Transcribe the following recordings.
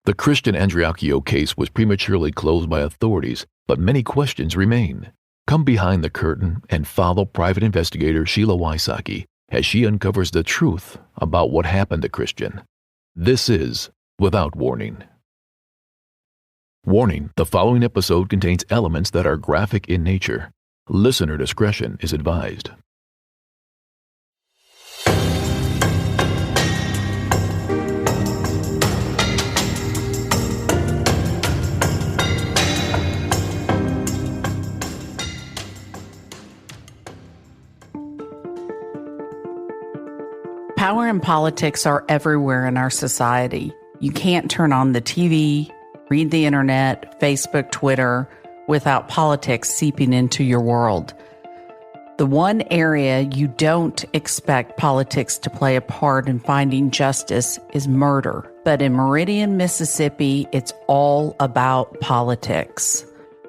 The Christian 𝐓𝐇𝐈� case was prematurely closed by authorities, but many questions remain. Come behind the curtain and follow private investigator Sheila Wysocki as she uncovers the truth about what happened to Christian. This is Without Warning. Warning: the following episode contains elements that are graphic in nature. Listener discretion is advised. Power and politics are everywhere in our society. You can't turn on the TV, read the internet, Facebook, Twitter, without politics seeping into your world. The one area you don't expect politics to play a part in finding justice is murder. But in Meridian, Mississippi, it's all about politics.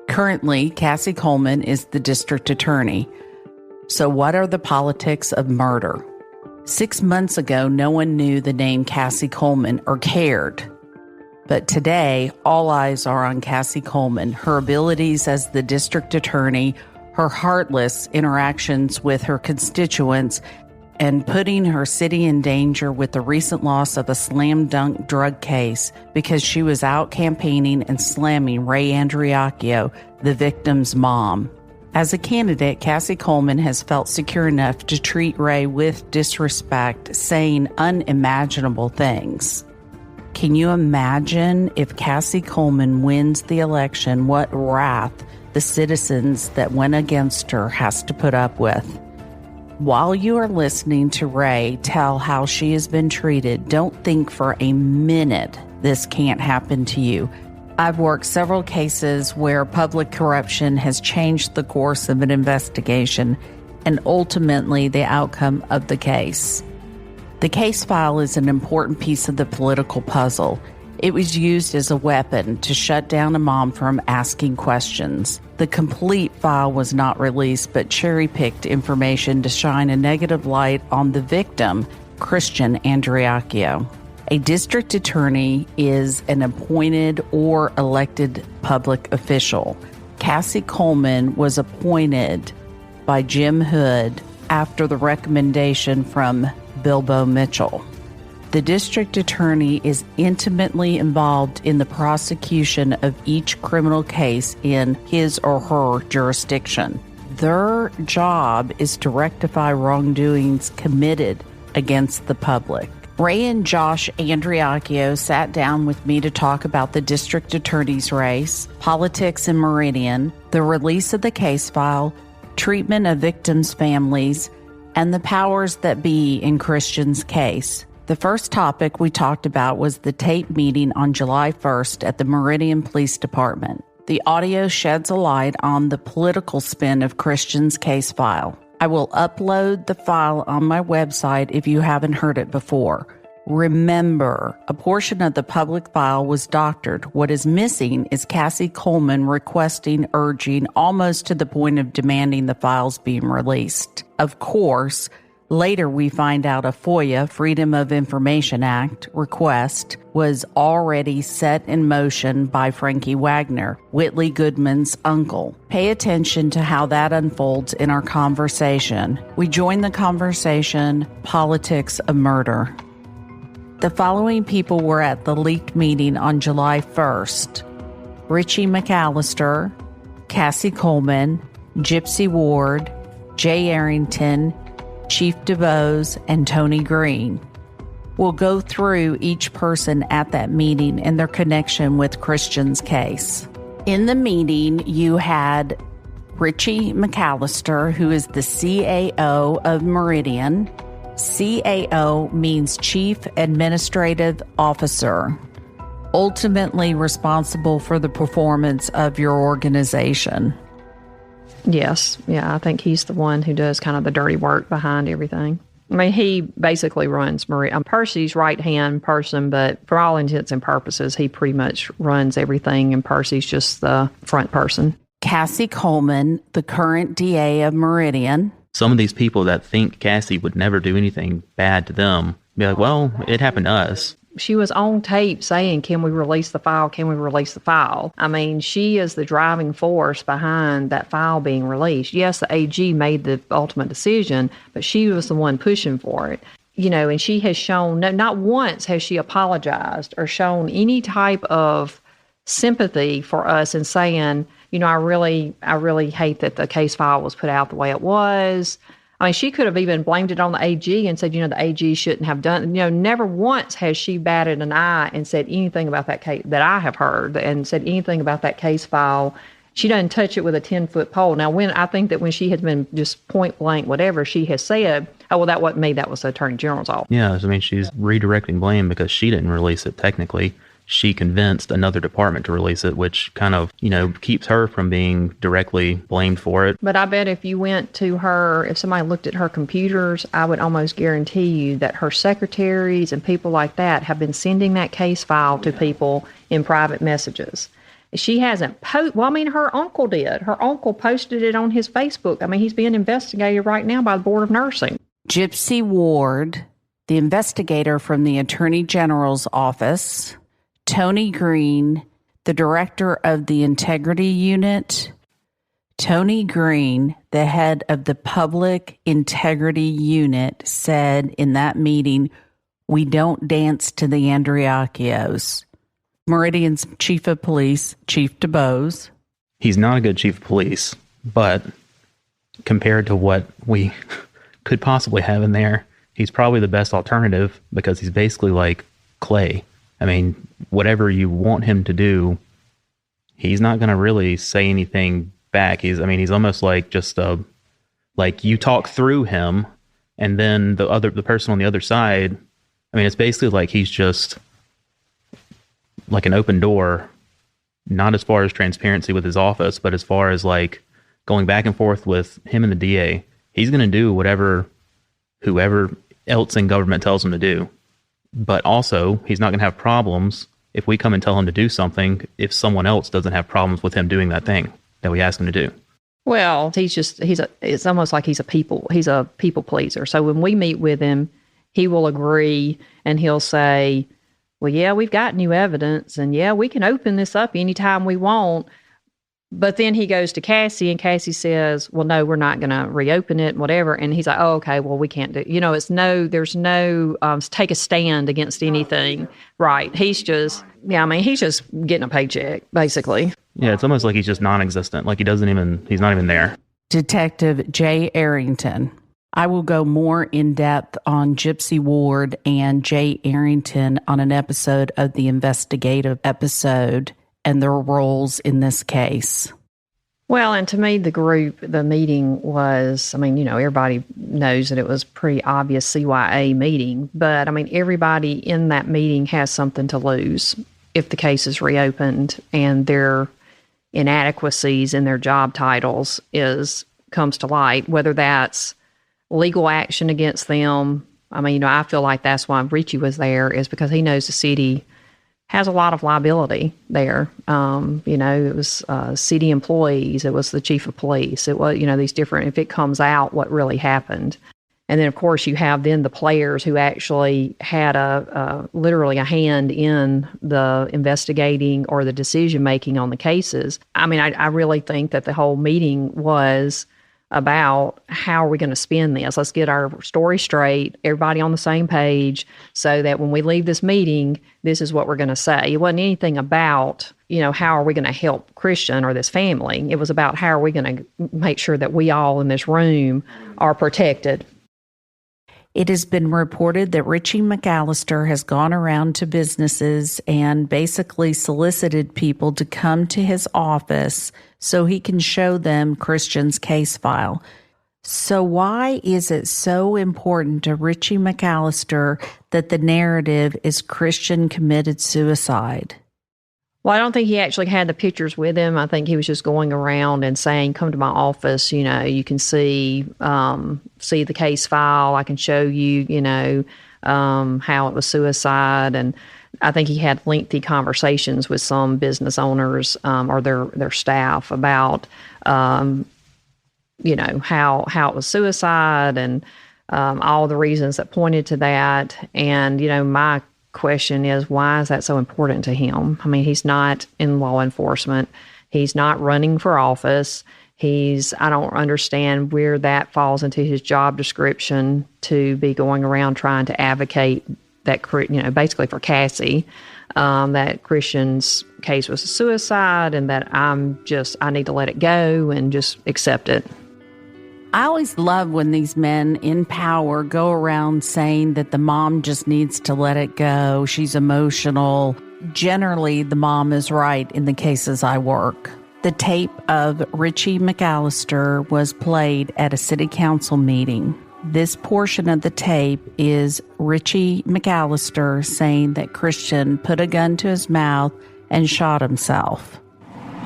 Currently, 𝐊𝐶 is the district attorney. So what are the politics of murder? 6 months ago, no one knew the name 𝐊𝐶 or cared. But today, all eyes are on 𝐊𝐶, her abilities as the district attorney, her heartless interactions with her constituents, and putting her city in danger with the recent loss of a slam-dunk drug case because she was out campaigning and slamming Ray Andriacchio, the victim's mom. As a candidate, 𝐊𝐶 has felt secure enough to treat Ray with disrespect, saying unimaginable things. Can you imagine if 𝐊𝐶 wins the election, what wrath the citizens that went against her has to put up with? While you are listening to Ray tell how she has been treated, don't think for a minute this can't happen to you. I've worked several cases where public corruption has changed the course of an investigation and ultimately the outcome of the case. The case file is an important piece of the political puzzle. It was used as a weapon to shut down a mom from asking questions. The complete file was not released, but cherry-picked information to shine a negative light on the victim, Christian Andriacchio. A district attorney is an appointed or elected public official. 𝐊𝐶 was appointed by Jim Hood after the recommendation from Bilbo Mitchell. The district attorney is intimately involved in the prosecution of each criminal case in his or her jurisdiction. Their job is to rectify wrongdoings committed against the public. Ray and Josh Andriacchio sat down with me to talk about the district attorney's race, politics in Meridian, the release of the case file, treatment of victims' families, and the powers that be in Christian's case. The first topic we talked about was the tape meeting on July 1st at the Meridian Police Department. The audio sheds a light on the political spin of Christian's case file. I will upload the file on my website if you haven't heard it before. Remember, a portion of the public file was doctored. What is missing is 𝐊𝐶 requesting, urging, almost to the point of demanding the files being released. Of course, later we find out a FOIA, Freedom of Information Act, request was already set in motion by Frankie Wagner, Whitley Goodman's uncle. Pay attention to how that unfolds in our conversation. We join the conversation, Politics of Murder. The following people were at the leaked meeting on July 1st. Richie McAllister, 𝐊𝐶, Gypsy Ward, Jay Arrington, Chief DeVos, and Tony Green. We'll go through each person at that meeting and their connection with Christian's case. In the meeting, you had Richie McAllister, who is the CAO of Meridian. CAO means Chief Administrative Officer, ultimately responsible for the performance of your organization. Yes. Yeah, I think he's the one who does kind of the dirty work behind everything. I mean, he basically runs Meridian. I'm Percy's right-hand person, but for all intents and purposes, he pretty much runs everything, and Percy's just the front person. 𝐊𝐶, the current DA of Meridian. Some of these people that think Cassie would never do anything bad to them be like, well, it happened to us. she was on tape saying, can we release the file? Can we release the file? I mean, she is the driving force behind that file being released. Yes, the AG made the ultimate decision, but she was the one pushing for it. And she has shown, not once has she apologized or shown any type of sympathy for us in saying, I really hate that the case file was put out the way it was. I mean, she could have even blamed it on the AG and said, the AG shouldn't have done it. Never once has she batted an eye and said anything about that case that I have heard and said anything about that case file. She doesn't touch it with a 10-foot pole. Now, I think that when she has been just point blank, whatever she has said, oh, well, that wasn't me. That was the Attorney General's office. Yeah, I mean, she's redirecting blame because she didn't release it technically. She convinced another department to release it, which kind of, keeps her from being directly blamed for it. But I bet if you went to her, if somebody looked at her computers, I would almost guarantee you that her secretaries and people like that have been sending that case file to people in private messages. She hasn't her uncle did. Her uncle posted it on his Facebook. I mean, he's being investigated right now by the Board of Nursing. Gypsy Ward, the investigator from the Attorney General's office, Tony Green, the director of the Integrity Unit, Tony Green, the head of the Public Integrity Unit, said in that meeting, "We don't dance to the Andriacchios." Meridian's chief of police, Chief DuBose. He's not a good chief of police, but compared to what we could possibly have in there, he's probably the best alternative because he's basically like Clay. I mean, whatever you want him to do, he's not going to really say anything back. He's almost like just like you talk through him, and then the person on the other side. I mean, it's basically like he's just like an open door, not as far as transparency with his office, but as far as like going back and forth with him and the DA. He's going to do whoever else in government tells him to do. But also, he's not going to have problems if we come and tell him to do something if someone else doesn't have problems with him doing that thing that we ask him to do. Well, it's almost like he's a people pleaser. So when we meet with him, he will agree and he'll say, well, yeah, we've got new evidence, and yeah, we can open this up anytime we want. But then he goes to Cassie, and Cassie says, well, no, we're not going to reopen it, whatever. And he's like, oh, okay, well, we can't do, there's no take a stand against anything. Right. He's just getting a paycheck, basically. Yeah, it's almost like he's just non-existent. Like he's not even there. Detective Jay Arrington. I will go more in depth on Gypsy Ward and Jay Arrington on an episode of the investigative episode and their roles in this case. Well, and to me, the meeting was, everybody knows that it was pretty obvious CYA meeting, but everybody in that meeting has something to lose if the case is reopened and their inadequacies in their job titles comes to light, whether that's legal action against them. I feel like that's why Richie was there, is because he knows the city has a lot of liability there. It was city employees, it was the chief of police, it was, these different, if it comes out what really happened. And then, of course, you have then the players who actually had literally a hand in the investigating or the decision-making on the cases. I really think that the whole meeting was about how are we going to spin this. Let's get our story straight, everybody on the same page, so that when we leave this meeting, this is what we're going to say. It wasn't anything about, how are we going to help Christian or this family. It was about how are we going to make sure that we all in this room are protected. It has been reported that Richie McAllister has gone around to businesses and basically solicited people to come to his office so he can show them Christian's case file. So why is it so important to Richie McAllister that the narrative is Christian committed suicide? Well, I don't think he actually had the pictures with him. I think he was just going around and saying, come to my office, you can see the case file. I can show you, how it was suicide. And I think he had lengthy conversations with some business owners or their staff about, how it was suicide and all the reasons that pointed to that. And, my question is, why is that so important to him? I mean, he's not in law enforcement. He's not running for office. I don't understand where that falls into his job description to be going around trying to advocate that, basically for Cassie, that Christian's case was a suicide and that I need to let it go and just accept it. I always love when these men in power go around saying that the mom just needs to let it go. She's emotional. Generally, the mom is right in the cases I work. The tape of Richie McAllister was played at a city council meeting. This portion of the tape is Richie McAllister saying that Christian put a gun to his mouth and shot himself.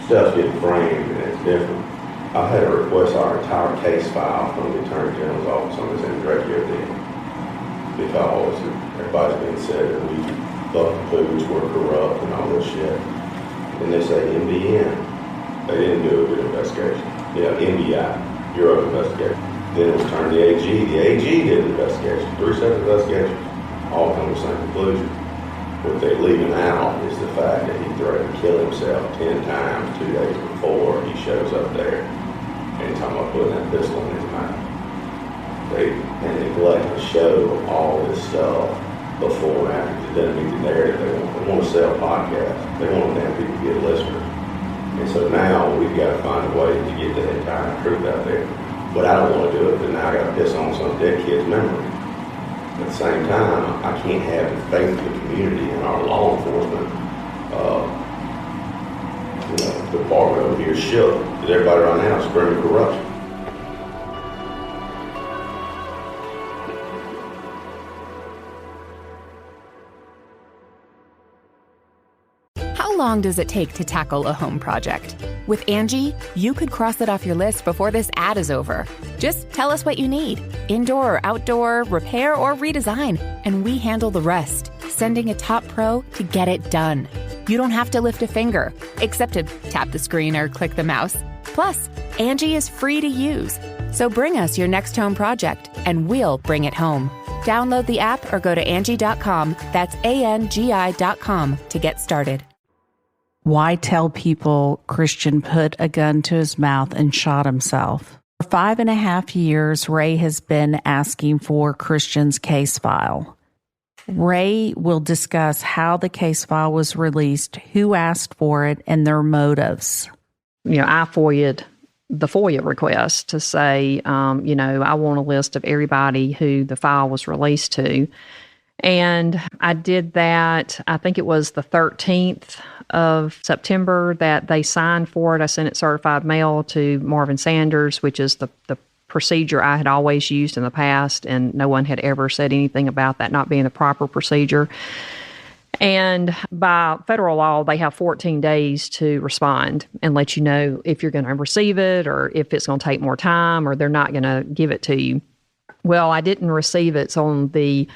Stuff's getting framed and it's different. I had a request our entire case file from the Attorney General's office on this indirectly because everybody's been said that we thought the foods were corrupt and all this shit. And they say MDN. They didn't do a good investigation. NBI, Bureau of Investigation. Then it was turned to the AG. The AG did an investigation, 3 separate investigations, all come to the same conclusion. What they're leaving out is the fact that he threatened to kill himself 10 times 2 days before he shows up there. And he's talking about putting that pistol in his mouth. They neglect to show all this stuff before and after. It doesn't meet the narrative they want to sell podcasts. They want damn people to get listeners. And so now we've got to find a way to get the entire truth out there. But I don't want to do it, because now I got to piss on some dead kid's memory. At the same time, I can't have the faith of the community and our law enforcement department over here shook. Because everybody right now is screaming corruption. How long does it take to tackle a home project? With Angie, you could cross it off your list before this ad is over. Just tell us what you need, indoor or outdoor, repair or redesign, and we handle the rest, sending a top pro to get it done. You don't have to lift a finger, except to tap the screen or click the mouse. Plus, Angie is free to use. So bring us your next home project, and we'll bring it home. Download the app or go to Angie.com, that's ANGI.com, to get started. Why tell people Christian put a gun to his mouth and shot himself? For 5.5 years, Ray has been asking for Christian's case file. Ray will discuss how the case file was released, who asked for it, and their motives. I FOIA'd the FOIA request to say, I want a list of everybody who the file was released to. And I did that, I think it was the 13th of September that they signed for it. I sent it certified mail to Marvin Sanders, which is the procedure I had always used in the past, and no one had ever said anything about that not being the proper procedure. And by federal law, they have 14 days to respond and let you know if you're going to receive it or if it's going to take more time or they're not going to give it to you. Well, I didn't receive it. So on the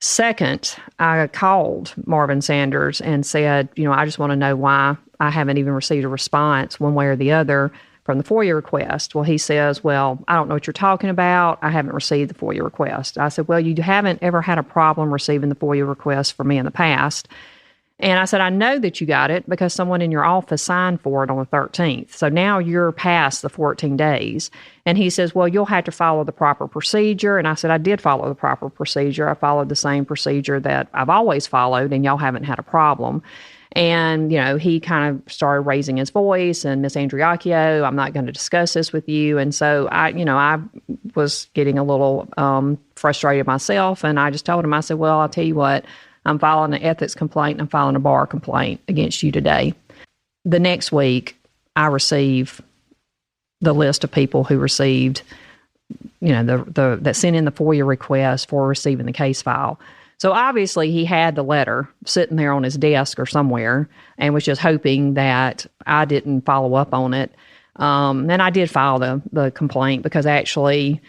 2nd, I called Marvin Sanders and said, I just want to know why I haven't even received a response one way or the other from the FOIA request. Well, he says, well, I don't know what you're talking about. I haven't received the FOIA request. I said, well, you haven't ever had a problem receiving the FOIA request for me in the past. And I said, I know that you got it because someone in your office signed for it on the 13th. So now you're past the 14 days. And he says, well, you'll have to follow the proper procedure. And I said, I did follow the proper procedure. I followed the same procedure that I've always followed, and y'all haven't had a problem. And, he kind of started raising his voice, and Miss 𝐓𝐇𝐎𝐿, I'm not going to discuss this with you. And so I was getting a little frustrated myself. And I just told him, I said, well, I'll tell you what, I'm filing an ethics complaint and I'm filing a bar complaint against you today. The next week, I receive the list of people who received, that sent in the FOIA request for receiving the case file. So obviously he had the letter sitting there on his desk or somewhere and was just hoping that I didn't follow up on it. And I did file the complaint because actually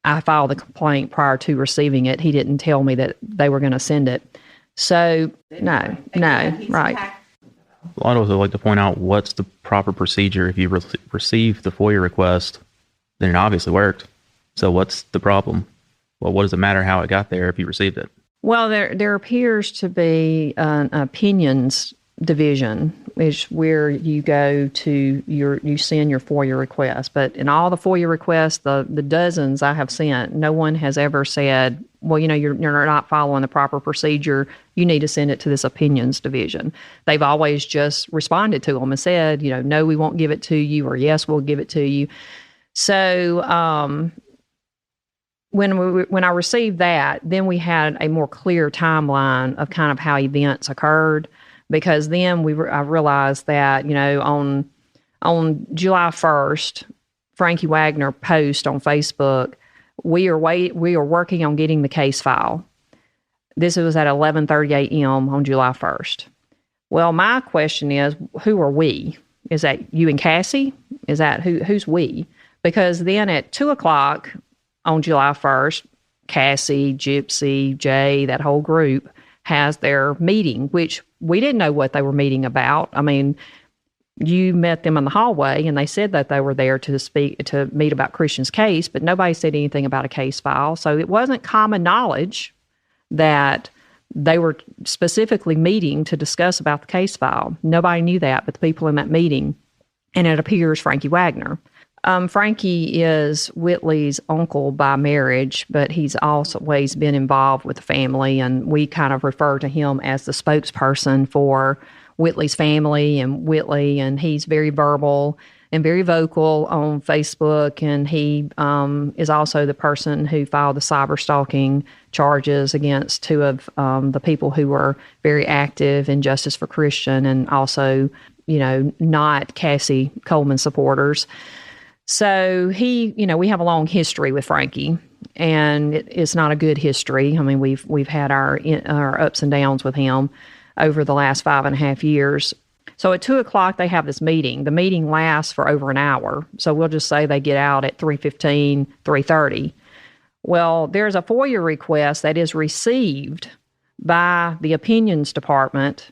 I filed the complaint prior to receiving it. He didn't tell me that they were going to send it. So, no, right. I'd also like to point out what's the proper procedure. If you receive the FOIA request, then it obviously worked. So what's the problem? Well, what does it matter how it got there if you received it? Well, there appears to be an opinions division, is where you go to you send your FOIA request. But in all the FOIA requests, the dozens I have sent, no one has ever said, well, you're not following the proper procedure. You need to send it to this opinions division. They've always just responded to them and said, no, we won't give it to you, or yes, we'll give it to you. So when I received that, then we had a more clear timeline of kind of how events occurred, because then I realized that, on July 1st, Frankie Wagner post on Facebook, we are working on getting the case file. This was at 11:30 a.m. on July 1st. Well, my question is, who are we? Is that you and Cassie? Is that who's we? Because then at 2:00 on July 1st, Cassie, Gypsy, Jay, that whole group has their meeting, which we didn't know what they were meeting about. I mean, you met them in the hallway and they said that they were there to meet about Christian's case, but nobody said anything about a case file. So it wasn't common knowledge that they were specifically meeting to discuss about the case file. Nobody knew that but the people in that meeting. And it appears Frankie Wagner. Frankie is Whitley's uncle by marriage, but he's always been involved with the family, and we kind of refer to him as the spokesperson for Whitley's family and Whitley, and he's very verbal and very vocal on Facebook, and he is also the person who filed the cyber stalking charges against two of the people who were very active in Justice for Christian, and also, not Cassie Coleman supporters. So we have a long history with Frankie, and it's not a good history. I mean, we've had our ups and downs with him over the last 5.5 years. So at 2:00, they have this meeting. The meeting lasts for over an hour. So we'll just say they get out at 3:15, 3:30. Well, there's a FOIA request that is received by the opinions department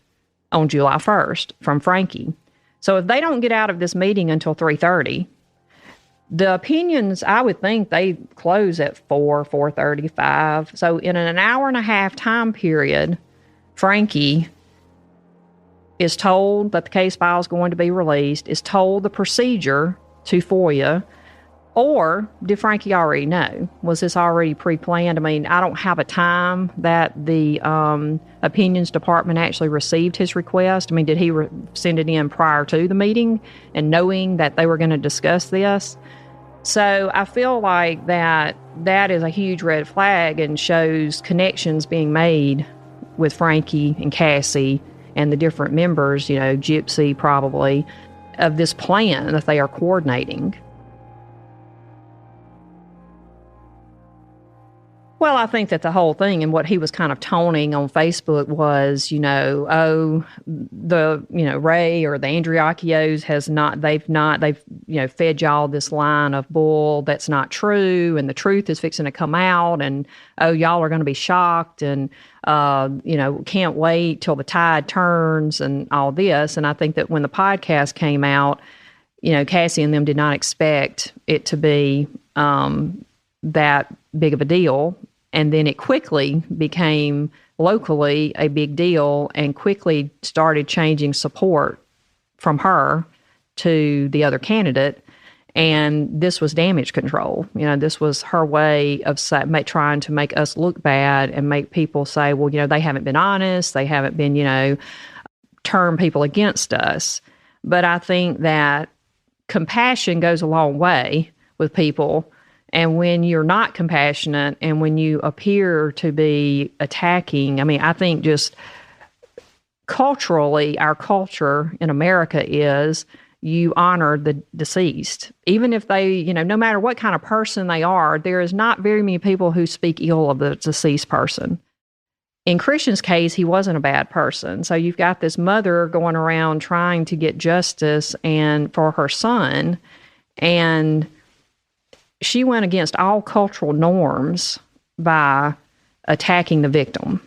on July 1st from Frankie. So if they don't get out of this meeting until 3:30, the opinions, I would think they close at 4:35. So in an hour and a half time period, Frankie is told that the case file is going to be released, is told the procedure to FOIA, or did Frankie already know? Was this already pre-planned? I mean, I don't have a time that the opinions department actually received his request. I mean, did he send it in prior to the meeting and knowing that they were going to discuss this? So I feel like that is a huge red flag and shows connections being made with Frankie and Cassie and the different members, Gypsy probably, of this plan that they are coordinating. Well, I think that the whole thing and what he was kind of toning on Facebook was, Ray or the Andriacchios they've fed y'all this line of bull that's not true, and the truth is fixing to come out, and y'all are going to be shocked, and can't wait till the tide turns and all this. And I think that when the podcast came out, Cassie and them did not expect it to be that big of a deal. And then it quickly became locally a big deal and quickly started changing support from her to the other candidate. And this was damage control. This was her way of trying to make us look bad and make people say, well, they haven't been honest. They haven't been, turn people against us. But I think that compassion goes a long way with people. And when you're not compassionate and when you appear to be attacking, I think just culturally, our culture in America is you honor the deceased. Even if they, no matter what kind of person they are, there is not very many people who speak ill of the deceased person. In Christian's case, he wasn't a bad person. So you've got this mother going around trying to get justice and for her son, and she went against all cultural norms by attacking the victim.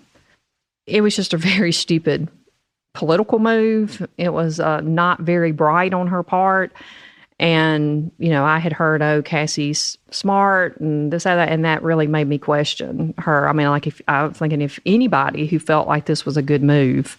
It was just a very stupid political move. It was not very bright on her part. And, I had heard, Cassie's smart and this, that, and that really made me question her. I mean, like, if I was thinking if anybody who felt like this was a good move,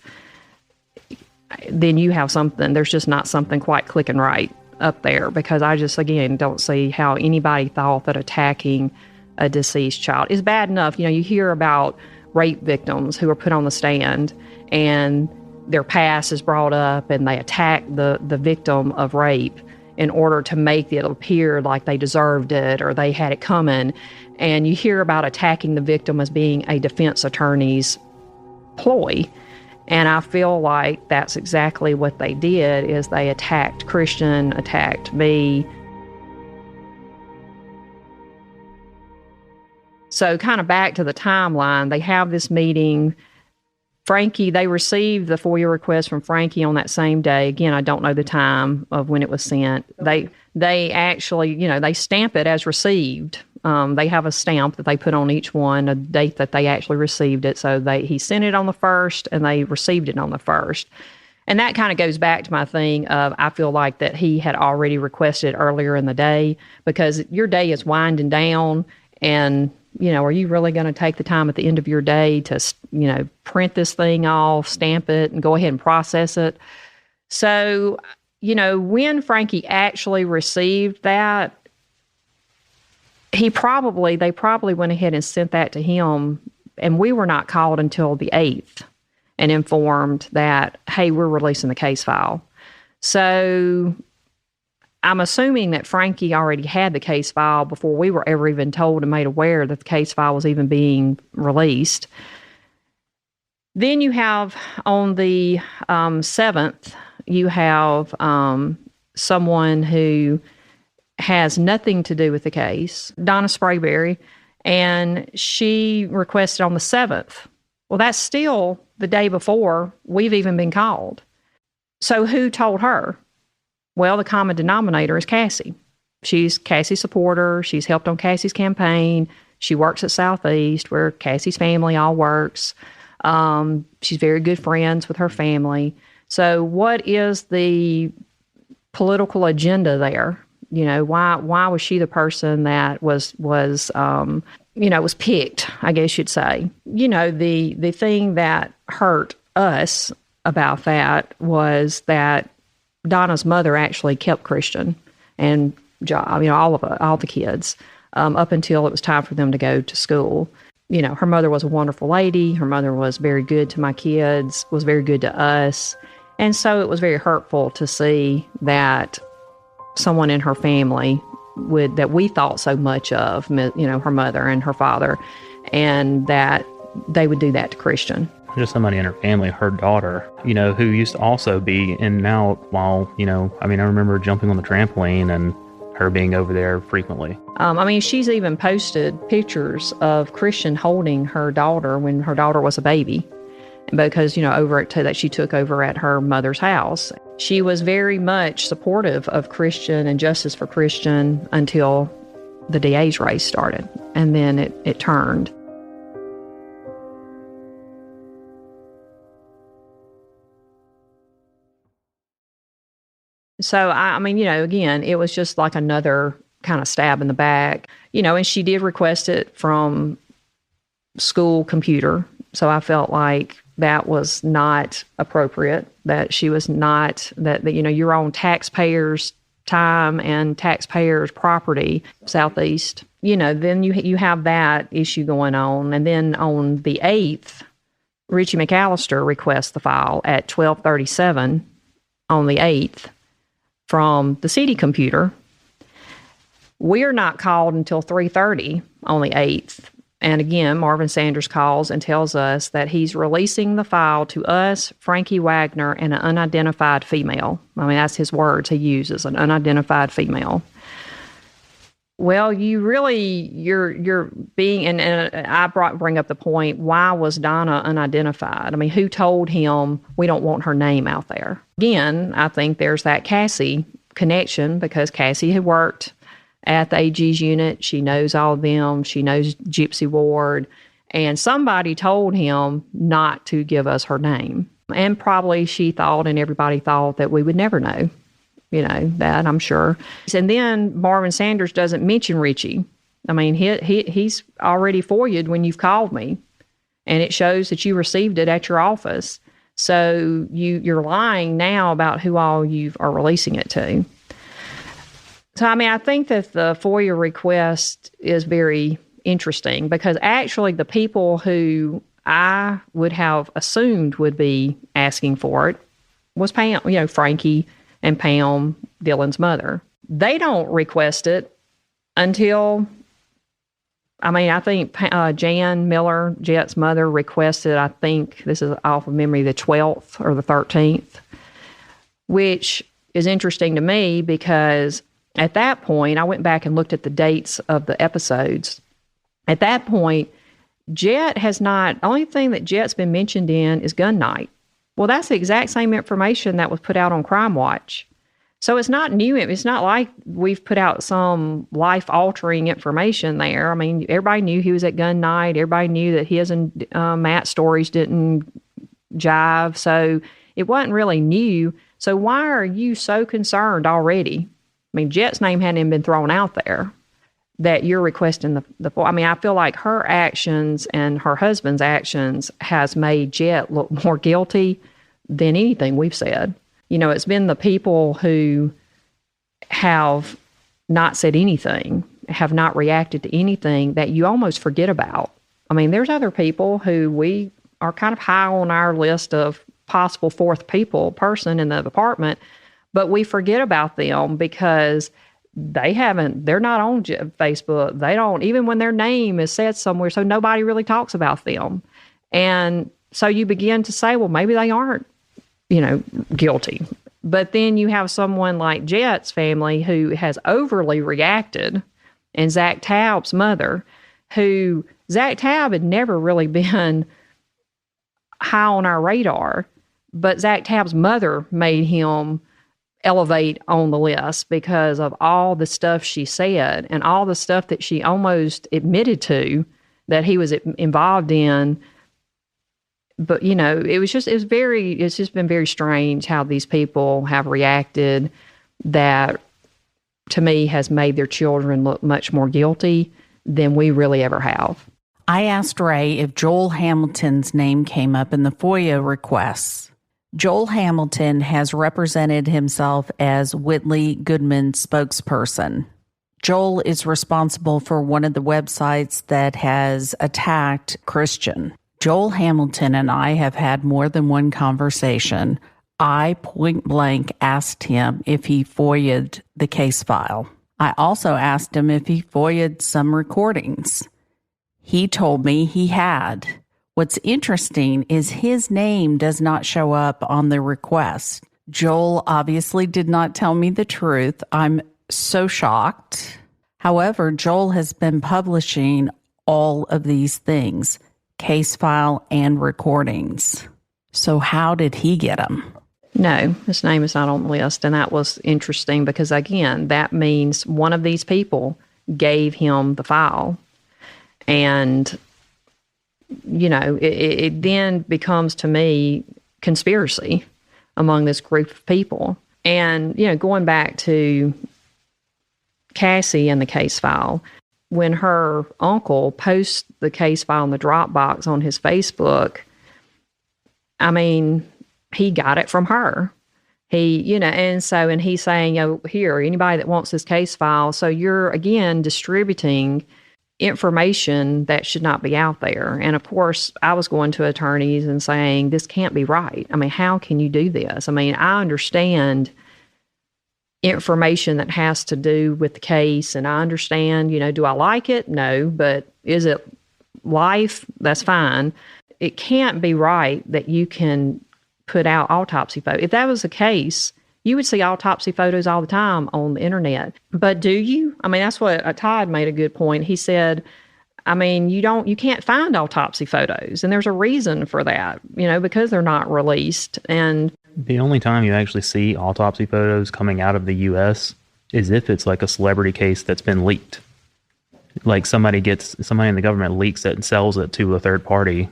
then you have something. There's just not something quite clicking right up there, because I just, again, don't see how anybody thought that attacking a deceased child is bad enough. You hear about rape victims who are put on the stand and their past is brought up and they attack the victim of rape in order to make it appear like they deserved it or they had it coming. And you hear about attacking the victim as being a defense attorney's ploy. And I feel like that's exactly what they did, is they attacked Christian, attacked me. So kind of back to the timeline, they have this meeting. Frankie, they received the FOIA request from Frankie on that same day. Again, I don't know the time of when it was sent. They actually, they stamp it as received. They have a stamp that they put on each one, a date that they actually received it. So he sent it on the 1st and they received it on the 1st. And that kind of goes back to my thing of, I feel like that he had already requested earlier in the day, because your day is winding down, and are you really going to take the time at the end of your day to, print this thing off, stamp it, and go ahead and process it? So, when Frankie actually received that, they probably went ahead and sent that to him, and we were not called until the 8th and informed that, hey, we're releasing the case file. So I'm assuming that Frankie already had the case file before we were ever even told and made aware that the case file was even being released. Then you have on the 7th, you have someone who has nothing to do with the case, Donna Sprayberry, and she requested on the 7th. Well, that's still the day before we've even been called. So who told her? Well, the common denominator is Cassie. She's Cassie's supporter. She's helped on Cassie's campaign. She works at Southeast, where Cassie's family all works. She's very good friends with her family. So what is the political agenda there? Why was she the person that was picked, I guess you'd say. The thing that hurt us about that was that Donna's mother actually kept Christian and all the kids up until it was time for them to go to school. Her mother was a wonderful lady. Her mother was very good to my kids, was very good to us. And so it was very hurtful to see that someone in her family that we thought so much of, her mother and her father, and that they would do that to Christian. Just somebody in her family, her daughter, who used to also be in and out while, I remember jumping on the trampoline and her being over there frequently. She's even posted pictures of Christian holding her daughter when her daughter was a baby, because, that she took over at her mother's house. She was very much supportive of Christian and justice for Christian until the DA's race started, and then it turned. So, again, it was just like another kind of stab in the back, and she did request it from school computer. So I felt like that was not appropriate, that she was not, that your own taxpayers' time and taxpayers' property, Southeast, then you have that issue going on. And then on the 8th, Richie McAllister requests the file at 12:37 on the 8th from the city computer. We're not called until 3:30 on the 8th. And again, Marvin Sanders calls and tells us that he's releasing the file to us, Frankie Wagner, and an unidentified female. That's his words he uses, an unidentified female. Well, you're being, and I bring up the point, why was Donna unidentified? Who told him we don't want her name out there? Again, I think there's that Cassie connection, because Cassie had worked at the AG's unit. She knows all of them. She knows Gypsy Ward. And somebody told him not to give us her name. And probably she thought, and everybody thought, that we would never know, that I'm sure. And then Marvin Sanders doesn't mention Richie. I mean, he's already FOIA'd when you've called me, and it shows that you received it at your office. So you're lying now about who all you are releasing it to. So, I mean, I think that the FOIA request is very interesting because actually the people who I would have assumed would be asking for it was Pam, Frankie and Pam, Dylan's mother. They don't request it until, I think Jan Miller, Jet's mother, requested, I think, this is off of memory, the 12th or the 13th, which is interesting to me because at that point, I went back and looked at the dates of the episodes. At that point, Jet has not, the only thing that Jet's been mentioned in is gun night. Well, that's the exact same information that was put out on Crime Watch. So it's not new. It's not like we've put out some life-altering information there. I mean, everybody knew he was at gun night. Everybody knew that his and Matt's stories didn't jive. So it wasn't really new. So why are you so concerned already? I mean, Jet's name hadn't even been thrown out there that you're requesting the I mean, I feel like her actions and her husband's actions has made Jet look more guilty than anything we've said. It's been the people who have not said anything, have not reacted to anything that you almost forget about. I mean, there's other people who we are kind of high on our list of possible fourth person in the department, but we forget about them because they're not on Facebook. They don't, even when their name is said somewhere, so nobody really talks about them. And so you begin to say, well, maybe they aren't, guilty. But then you have someone like Jet's family who has overly reacted, and 𝐓𝐇𝐿 mother, who 𝐓𝐇𝐿 had never really been high on our radar, but 𝐓𝐇𝐿 mother made him elevate on the list because of all the stuff she said and all the stuff that she almost admitted to that he was involved in. But, it's just been very strange how these people have reacted that, to me, has made their children look much more guilty than we really ever have. I asked Ray if Joel Hamilton's name came up in the FOIA requests. Joel Hamilton has represented himself as Whitley Goodman's spokesperson. Joel is responsible for one of the websites that has attacked Christian. Joel Hamilton and I have had more than one conversation. I point blank asked him if he FOIA'd the case file. I also asked him if he FOIA'd some recordings. He told me he had. What's interesting is his name does not show up on the request. Joel obviously did not tell me the truth. I'm so shocked. However, Joel has been publishing all of these things, case file and recordings. So how did he get them? No, his name is not on the list. And that was interesting because, again, that means one of these people gave him the file. And, it then becomes, to me, conspiracy among this group of people. And, going back to Cassie and the case file, when her uncle posts the case file in the Dropbox on his Facebook, I mean, he got it from her. And he's saying, here, anybody that wants this case file. So you're, again, distributing information that should not be out there. And of course, I was going to attorneys and saying, this can't be right. I mean, how can you do this? I mean, I understand information that has to do with the case, and I understand, do I like it? No, but is it life? That's fine. It can't be right that you can put out autopsy photos. If that was the case, you would see autopsy photos all the time on the internet. But do you? I mean, that's what Todd made a good point. He said, I mean, you can't find autopsy photos, and there's a reason for that, because they're not released. And the only time you actually see autopsy photos coming out of the U.S. is if it's like a celebrity case that's been leaked. Like somebody in the government leaks it and sells it to a third party,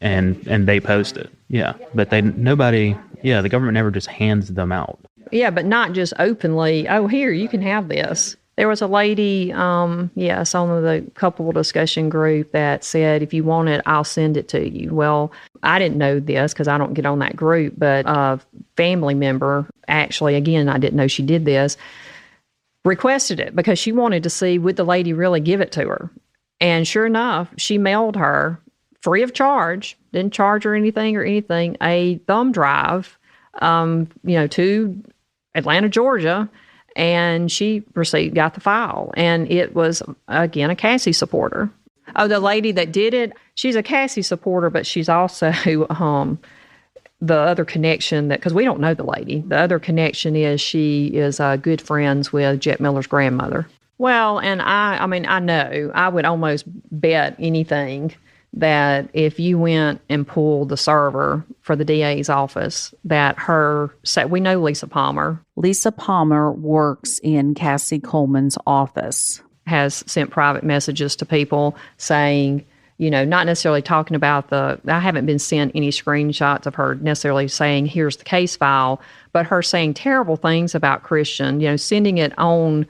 and they post it. Yeah, but the government never just hands them out. Yeah, but not just openly, oh, here, you can have this. There was a lady, on the couple discussion group that said, if you want it, I'll send it to you. Well, I didn't know this because I don't get on that group, but a family member, actually, again, I didn't know she did this, requested it because she wanted to see would the lady really give it to her. And sure enough, she mailed her, free of charge, didn't charge her anything, a thumb drive, to Atlanta, Georgia, and she got the file. And it was, again, a 𝐊𝐶𝐒 supporter. Oh, the lady that did it, she's a 𝐊𝐶𝐒 supporter, but she's also the other connection because we don't know the lady. The other connection is she is good friends with Jet Miller's grandmother. Well, and I know, I would almost bet anything that if you went and pulled the server for the DA's office, that we know Lisa Palmer. Lisa Palmer works in Cassie Coleman's office. Has sent private messages to people saying, not necessarily talking about I haven't been sent any screenshots of her necessarily saying, here's the case file, but her saying terrible things about Christian, sending it on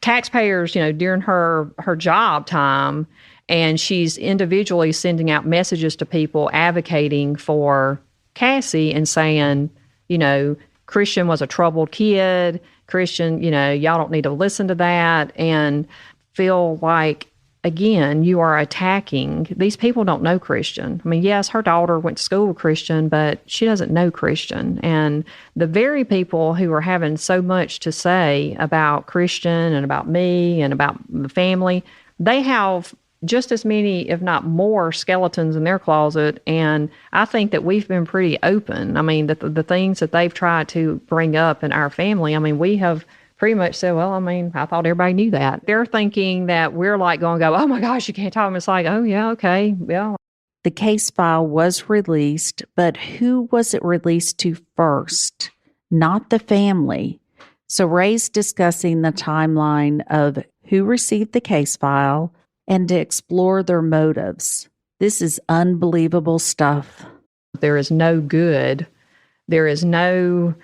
taxpayers, during her job time. And she's individually sending out messages to people advocating for Cassie and saying, Christian was a troubled kid. Christian, y'all don't need to listen to that. And feel like, again, you are attacking. These people don't know Christian. I mean, yes, her daughter went to school with Christian, but she doesn't know Christian. And the very people who are having so much to say about Christian and about me and about the family, they have just as many, if not more, skeletons in their closet. And I think that we've been pretty open. I mean, the things that they've tried to bring up in our family, we have pretty much said, well, I thought everybody knew that. They're thinking that we're like going to go, oh my gosh, you can't tell them. It's like, oh yeah, okay, yeah. The case file was released, but who was it released to first? Not the family. So Ray's discussing the timeline of who received the case file, and to explore their motives. This is unbelievable stuff. There is no good. There is no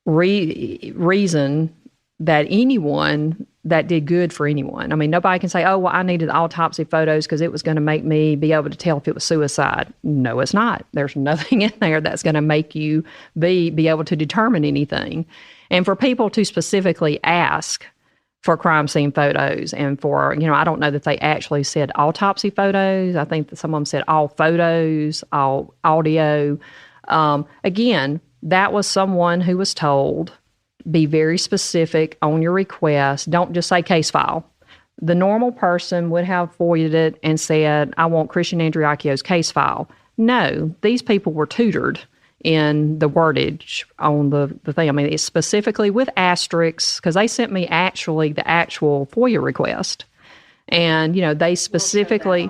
reason that anyone that did good for anyone. Nobody can say, oh, well, I needed autopsy photos because it was going to make me be able to tell if it was suicide. No, it's not. There's nothing in there that's going to make you be able to determine anything. And for people to specifically ask for crime scene photos and for, I don't know that they actually said autopsy photos. I think that some of them said all photos, all audio. Again, that was someone who was told, be very specific on your request. Don't just say case file. The normal person would have FOIA'd it and said, I want Christian Andreacchio's case file. No, these people were tutored in the wordage on the thing. It's specifically with asterisks because they sent me the actual FOIA request. And, they specifically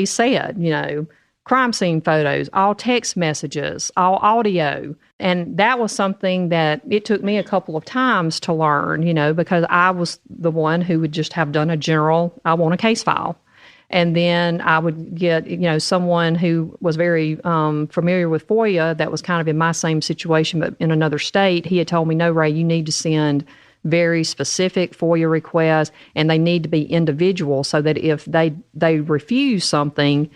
said, crime scene photos, all text messages, all audio. And that was something that it took me a couple of times to learn, because I was the one who would just have done a general, I want a case file. And then I would get, someone who was very familiar with FOIA that was kind of in my same situation, but in another state. He had told me, no, Ray, you need to send very specific FOIA requests, and they need to be individual so that if they refuse something,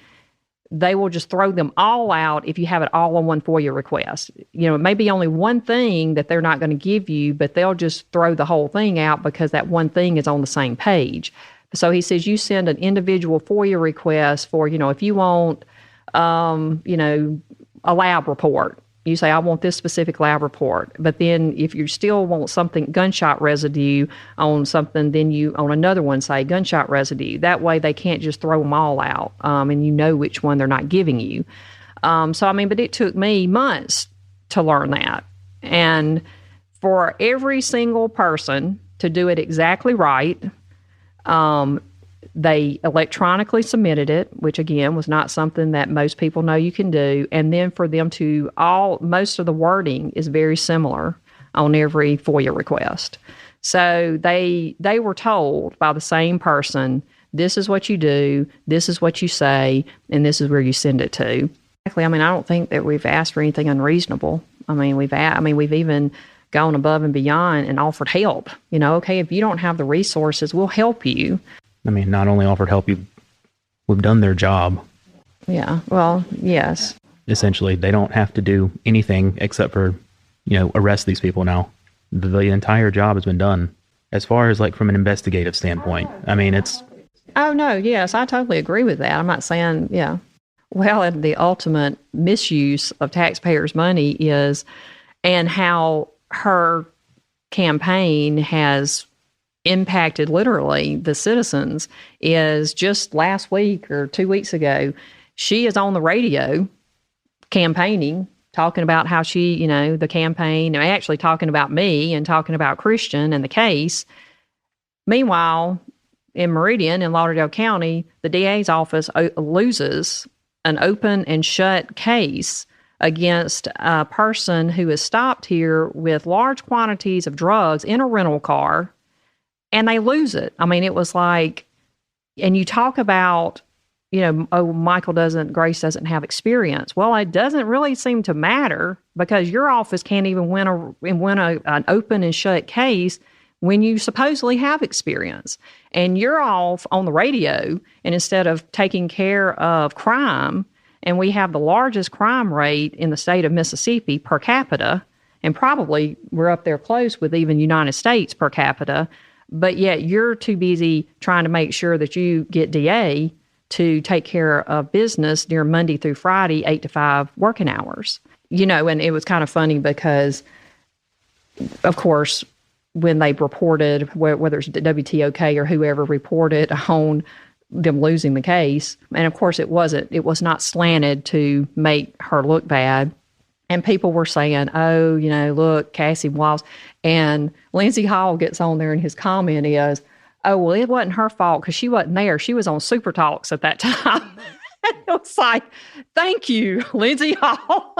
they will just throw them all out if you have it all on one FOIA request. It may be only one thing that they're not going to give you, but they'll just throw the whole thing out because that one thing is on the same page. So he says you send an individual FOIA request for, if you want, a lab report. You say, I want this specific lab report. But then if you still want something, gunshot residue on something, then you, on another one, say gunshot residue. That way they can't just throw them all out and you know which one they're not giving you. But it took me months to learn that. And for every single person to do it exactly right, they electronically submitted it, which again was not something that most people know you can do. And then for them to most of the wording is very similar on every FOIA request. So they were told by the same person, this is what you do, this is what you say, and this is where you send it to. I don't think that we've asked for anything unreasonable. I mean, we've even gone above and beyond and offered help. Okay, if you don't have the resources, we'll help you. I mean, not only offered help, we've done their job. Yeah, well, yes. Essentially, they don't have to do anything except for, arrest these people now. The entire job has been done. As far as from an investigative standpoint, I mean, it's... Oh, no, yes, I totally agree with that. I'm not saying, yeah. Well, and the ultimate misuse of taxpayers' money is, and how her campaign has impacted literally the citizens, is just last week or 2 weeks ago, she is on the radio campaigning, talking about how she, the campaign, and actually talking about me and talking about Christian and the case. Meanwhile, in Meridian, in Lauderdale County, the DA's office loses an open and shut case against a person who is stopped here with large quantities of drugs in a rental car, and they lose it. I mean, it was like, and you talk about, Grace doesn't have experience. Well, it doesn't really seem to matter, because your office can't even win an open and shut case when you supposedly have experience. And you're off on the radio, and instead of taking care of crime, and we have the largest crime rate in the state of Mississippi per capita, and probably we're up there close with even United States per capita, but yet you're too busy trying to make sure that you get DA to take care of business during Monday through Friday, 8 to 5 working hours. And it was kind of funny because, of course, when they reported, whether it's WTOK or whoever reported on them losing the case, and of course it was not slanted to make her look bad. And people were saying, oh, look, Cassie Wiles. And Lindsey Hall gets on there, and his comment is, oh, well, it wasn't her fault because she wasn't there. She was on Super Talks at that time. It was like, thank you, Lindsey Hall.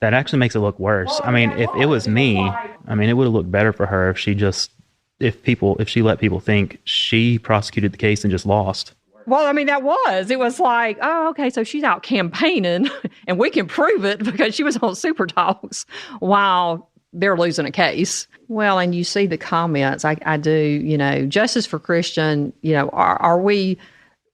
That actually makes it look worse. I mean, if it was me, it would have looked better for her if she let people think she prosecuted the case and just lost. Well, it was like, oh, okay, so she's out campaigning and we can prove it because she was on Super Talks while they're losing a case. Well, and you see the comments. I do, Justice for Christian, are we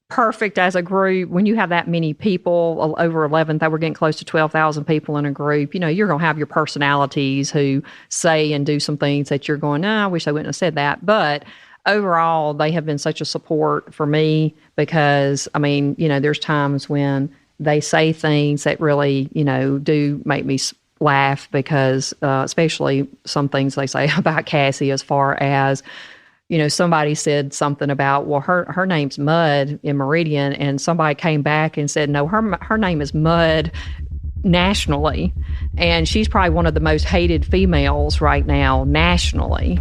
perfect as a group? When you have that many people, over 11,000, we're getting close to 12,000 people in a group, you're going to have your personalities who say and do some things that you're going, I wish I wouldn't have said that. But overall, they have been such a support for me because, there's times when they say things that really, do make me laugh because, especially some things they say about Cassie as far as, somebody said something about, well, her name's Mud in Meridian, and somebody came back and said, no, her name is Mud nationally, and she's probably one of the most hated females right now nationally.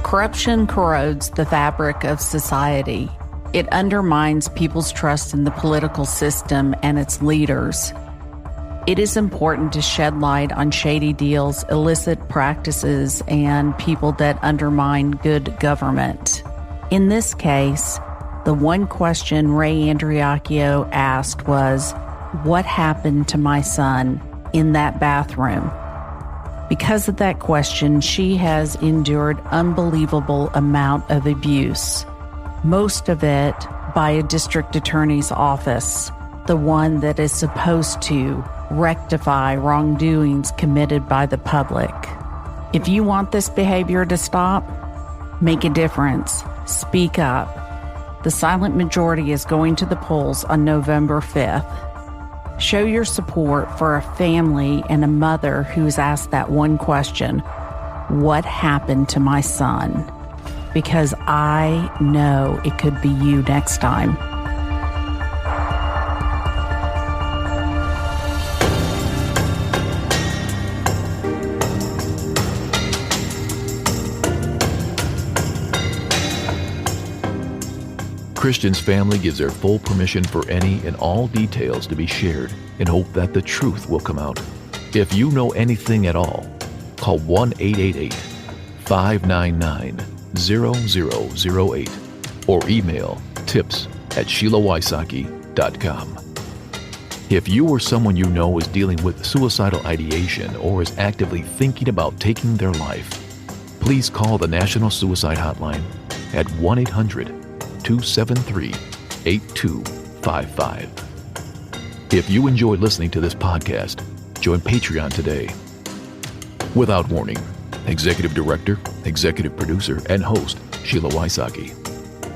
Corruption corrodes the fabric of society. It undermines people's trust in the political system and its leaders. It is important to shed light on shady deals, illicit practices, and people that undermine good government. In this case, the one question Ray Andriacchio asked was, what happened to my son in that bathroom? Because of that question, she has endured unbelievable amount of abuse. Most of it by a district attorney's office, the one that is supposed to rectify wrongdoings committed by the public. If you want this behavior to stop, make a difference. Speak up. The silent majority is going to the polls on November 5th. Show your support for a family and a mother who's asked that one question, what happened to my son? Because I know it could be you next time. Christian's family gives their full permission for any and all details to be shared in hope that the truth will come out. If you know anything at all, call 1-888-599-0008 or email tips@SheilaWysocki.com. If you or someone you know is dealing with suicidal ideation or is actively thinking about taking their life, please call the National Suicide Hotline at 1-800-273-8255. If you enjoy listening to this podcast, join Patreon today. Without Warning, Executive Director, Executive Producer, and Host Sheila Wysocki.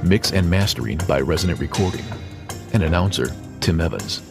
Mix and mastering by Resonant Recording. And announcer Tim Evans.